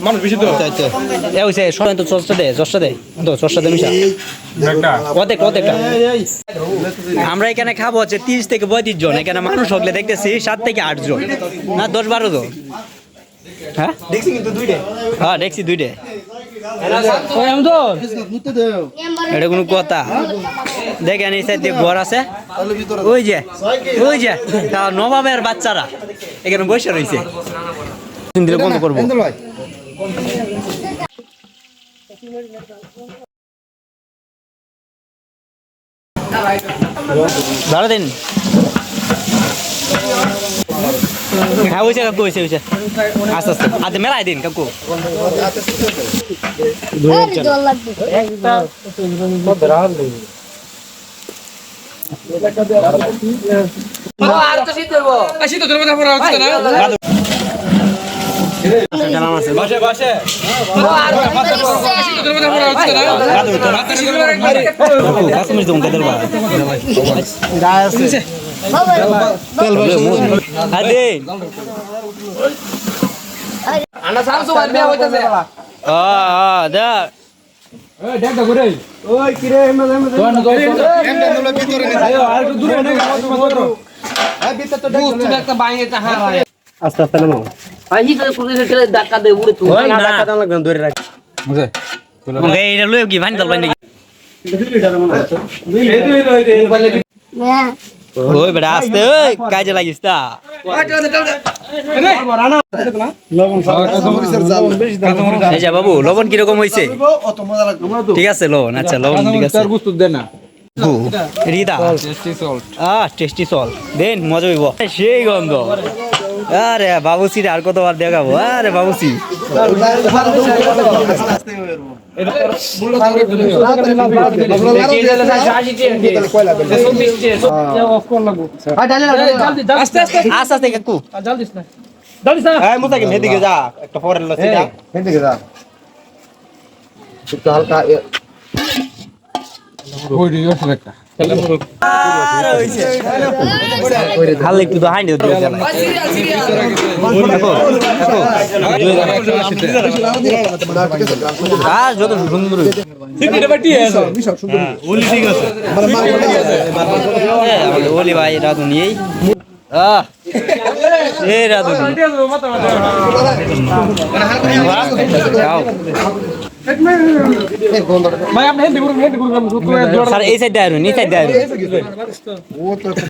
মানুষ বেশি তো এ হইছে সবাই তো চর্চা দে মিশা কত আমরা এখানে খাবো হচ্ছে 30 থেকে 35 জন এখানে মানুষ হলে দেখতেছি 7 থেকে 8 জন না 10-12 জন হ্যাঁ দেখছি কিন্তু দুইটা এটা কোনো কথা দেখেন এই সাইড দিয়ে ঘর আছে ওই যে নবাবের বাচ্চারা এখানে বসে রয়েছে বন্ধ করবো ধরো দিন হ্যাঁ হয়েছে কাকু হয়েছে আস্তে আস্তে আচ্ছা মেলায় দিন কাকু আস্তে আস্তে নামো ধাক্কা দিয়ে উড়ে ধরে রাখ এইটা লয়ে কি ভানি দল নাকি ওই বেটা আস্তে ওই কাজে লাগিস তা এই যা বাবু লবণ কিরকম হইছে ঠিক আছে লবণ আচ্ছা লবণ ঠিক আছে টেস্টি সল্ট দেন মজা হইব সেই গন্ধ আরে বাবুসি আর কতবার দেখাবো আরে বাবুসি আস্তে আস্তে কাকু এদিকে যা একটা পরের এদিকে যা একটু হালকা খালি একটু তো হাইনি যত সুন্দর ওলি ভাই রাধুনি এই সাইড